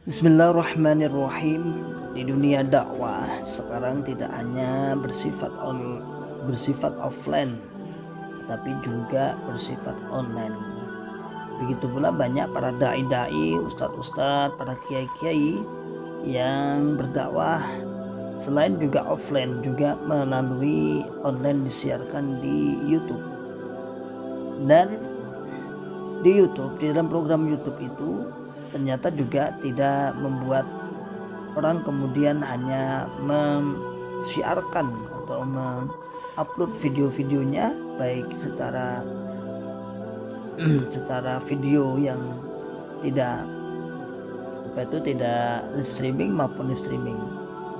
Bismillahirrahmanirrahim. Di dunia dakwah sekarang tidak hanya bersifat offline, tapi juga bersifat online. Begitu pula banyak para dai-dai, ustadz-ustadz, para kiai-kiai yang berdakwah selain juga offline, juga melalui online disiarkan di YouTube. Dan di YouTube, di dalam program YouTube itu ternyata juga tidak membuat orang kemudian hanya mensiarkan atau mengupload video-videonya baik secara video yang tidak live streaming maupun live streaming.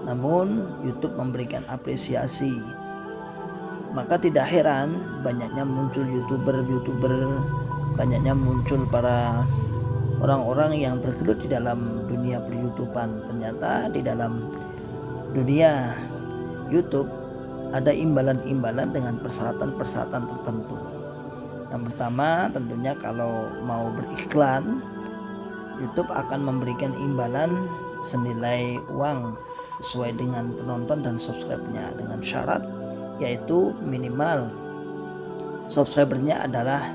Namun YouTube memberikan apresiasi. Maka tidak heran banyaknya muncul youtuber, banyaknya muncul para orang-orang yang bergelut di dalam dunia per-YouTubean. Ternyata di dalam dunia YouTube ada imbalan-imbalan dengan persyaratan-persyaratan tertentu. Yang pertama tentunya kalau mau beriklan, YouTube akan memberikan imbalan senilai uang sesuai dengan penonton dan subscribe-nya, dengan syarat yaitu minimal subscribernya adalah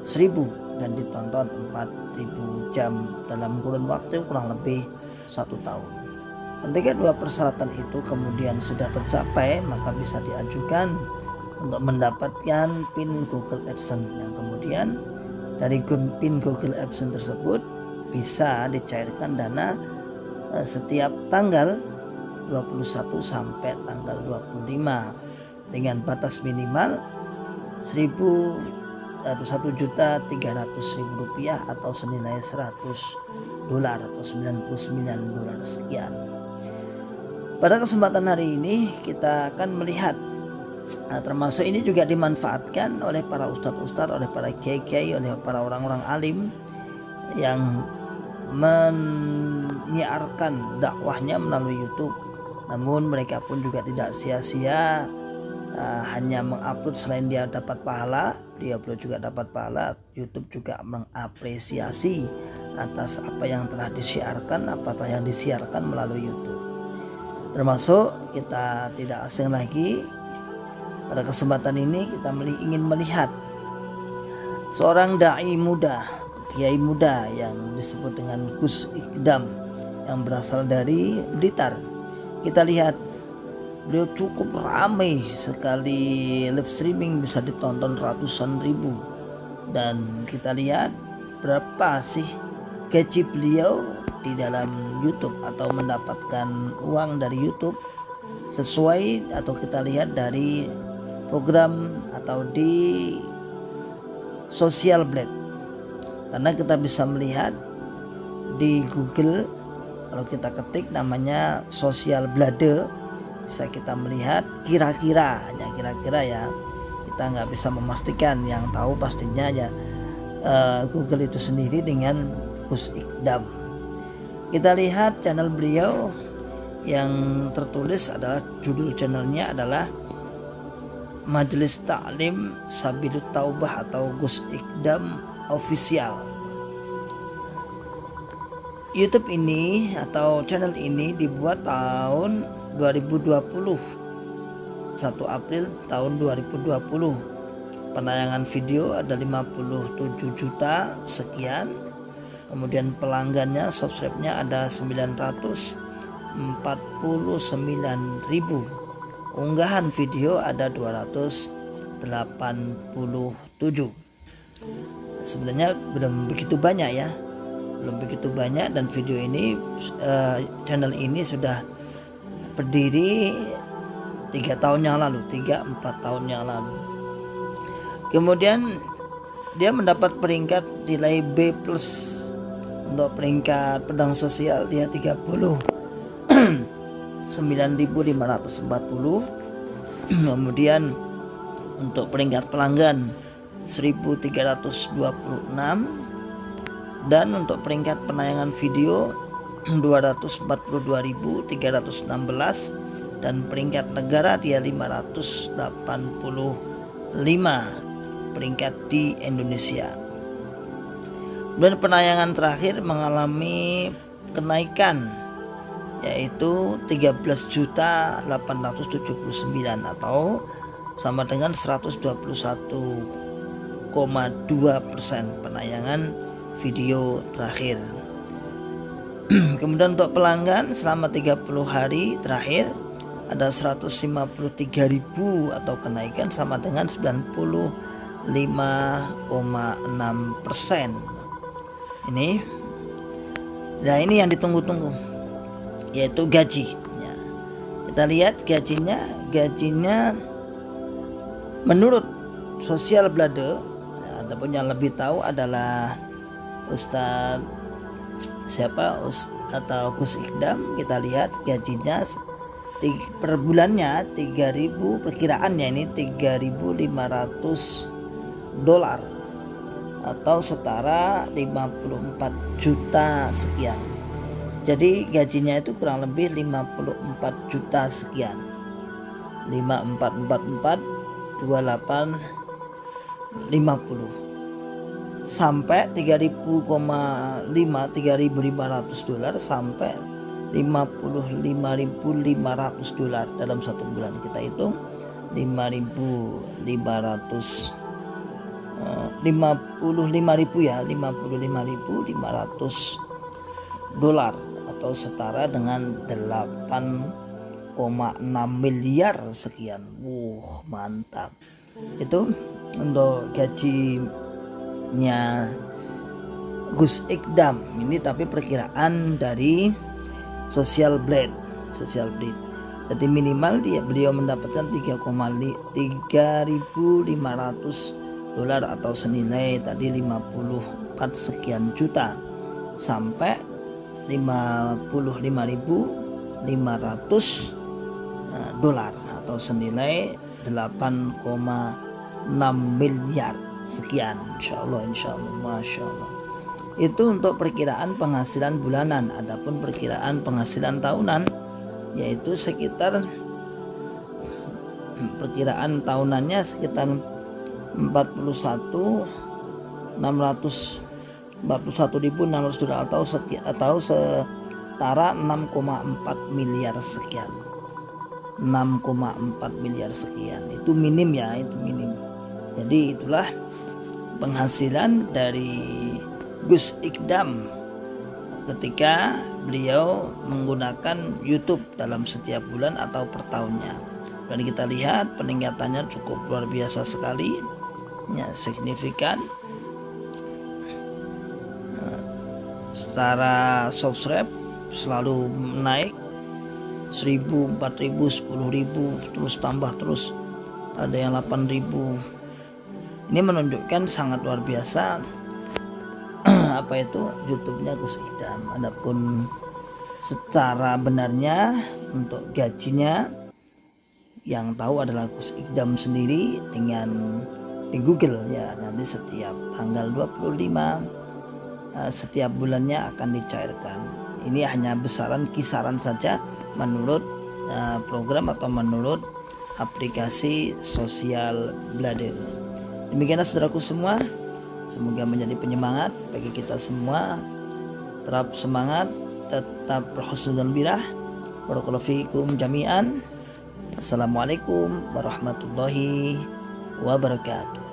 1000 dan ditonton 4000 jam dalam kurun waktu kurang lebih 1 tahun. Ketika dua persyaratan itu kemudian sudah tercapai, maka bisa diajukan untuk mendapatkan PIN Google AdSense, yang kemudian dari PIN Google AdSense tersebut bisa dicairkan dana setiap tanggal 21 sampai tanggal 25 dengan batas minimal 1.300.000 rupiah atau senilai $100 atau $99 sekian. Pada kesempatan hari ini kita akan melihat, termasuk ini juga dimanfaatkan oleh para ustadz-ustadz, oleh para kiai-kiai, oleh para orang-orang alim yang menyiarkan dakwahnya melalui YouTube. Namun mereka pun juga tidak sia-sia hanya mengupload. Selain dia dapat pahala, dia juga dapat pahala. YouTube juga mengapresiasi atas apa yang telah disiarkan, apa yang disiarkan melalui YouTube. Termasuk kita tidak asing lagi, pada kesempatan ini kita ingin melihat seorang dai muda, kiai muda yang disebut dengan Gus Ikdam yang berasal dari Blitar. Kita lihat beliau cukup ramai sekali, live streaming bisa ditonton ratusan ribu. Dan kita lihat berapa sih gaji beliau di dalam YouTube atau mendapatkan uang dari YouTube sesuai, atau kita lihat dari program atau di Social Blade. Karena kita bisa melihat di Google, kalau kita ketik namanya Social Blade, bisa kita melihat kira-kira ya, kita nggak bisa memastikan, yang tahu pastinya ya Google itu sendiri dengan Gus Ikdam. Kita lihat channel beliau yang tertulis adalah, judul channelnya adalah Majelis Ta'lim Sabilut Taubah atau Gus Ikdam Official. YouTube ini atau channel ini dibuat tahun 2020, 1 April tahun 2020. Penayangan video ada 57 juta sekian. Kemudian pelanggannya, subscribe-nya ada 949.000. Unggahan video ada 287. Sebenarnya belum begitu banyak ya, dan video ini channel ini sudah berdiri 3-4 tahun yang lalu. Kemudian dia mendapat peringkat nilai B+. Untuk peringkat pedang sosial dia 39.540. Kemudian untuk peringkat pelanggan 1.326, dan untuk peringkat penayangan video 242.316, dan peringkat negara dia 585 peringkat di Indonesia. Dan penayangan terakhir mengalami kenaikan, yaitu 13.879 atau sama dengan 121,2% penayangan video terakhir. Kemudian untuk pelanggan selama 30 hari terakhir ada 153.000 atau kenaikan sama dengan 95,6%. Ini yang ditunggu-tunggu, yaitu gaji. Ya. Kita lihat gajinya menurut Social Blade. Ada pun yang lebih tahu adalah Ustadz atau Gus Ikdam. Kita lihat gajinya per bulannya 3.000, perkiraannya ini $3.500 atau setara 54 juta sekian. Jadi gajinya itu kurang lebih 54 juta sekian. 5444 28 50 sampai $3.500 sampai $55.500 dalam satu bulan. Kita hitung 55.500 atau setara dengan 8,6 miliar sekian. Mantap. Itu untuk gajinya Gus Ikdam ini, tapi perkiraan dari Social Blade. Jadi minimal beliau mendapatkan $3.500 atau senilai tadi 54 sekian juta sampai $55.500 atau senilai 8,6 miliar sekian. Insyaallah, Masya Allah. Itu untuk perkiraan penghasilan bulanan. Adapun perkiraan penghasilan tahunan, yaitu sekitar perkiraan tahunannya sekitar 41.600 atau setara 6,4 miliar sekian. 6,4 miliar sekian. Itu minim ya, itu minim. Jadi itulah penghasilan dari Gus Ikdam ketika beliau menggunakan YouTube dalam setiap bulan atau per tahunnya. Dan kita lihat peningkatannya cukup luar biasa sekali, ya, signifikan. Secara subscribe selalu naik 1.000, 4.000, 10.000, terus tambah terus, ada yang 8.000. Ini menunjukkan sangat luar biasa apa itu YouTube-nya Gus Ikdam. Adapun secara benarnya untuk gajinya yang tahu adalah Gus Ikdam sendiri dengan di Google ya. Nanti setiap tanggal 25 setiap bulannya akan dicairkan. Ini hanya besaran kisaran saja menurut program atau menurut aplikasi Social Blade. Demikianlah saudaraku semua, semoga menjadi penyemangat bagi kita semua. Tetap semangat, tetap husnul birah. Barakallahu fiikum jami'an. Assalamualaikum warahmatullahi wabarakatuh.